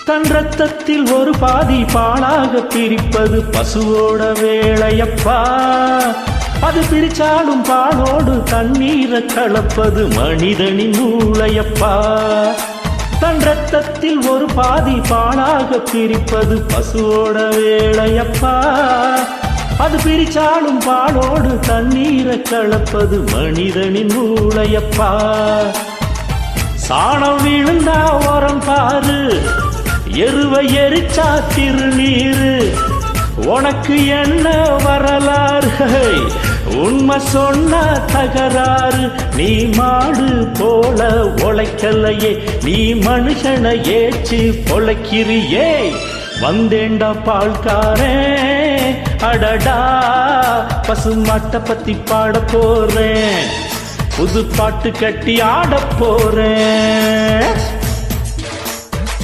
தன் ரத்தத்தில் ஒரு பாதி பாலாக பிரிப்பது பசுவோட வேளையப்பா. அது பிரிச்சாலும் பாலோடு தண்ணீரை கலப்பது மனிதனின் மூளையப்பா. தன் ரத்தத்தில் ஒரு பாதி பாலாக பிரிப்பது பசுவோட வேளையப்பா. அது பிரிச்சாலும் பாலோடு தண்ணீரை கலப்பது மனிதனின் மூளையப்பா. சாணம் விழுந்தா உரம் பாரு, எருவை எரிச்சா திருநீரு. உனக்கு என்ன வரலாறு, உண்மை சொன்ன தகராறு. நீ மாடு போல உழைக்கலையே, நீ மனுஷனை ஏச்சு பொழைக்கிறியே. வந்தேண்டா பால்காரன், அடடா பசுமாட்டை பத்தி பாட போறேன், புது பாட்டு கட்டி ஆட போறேன்.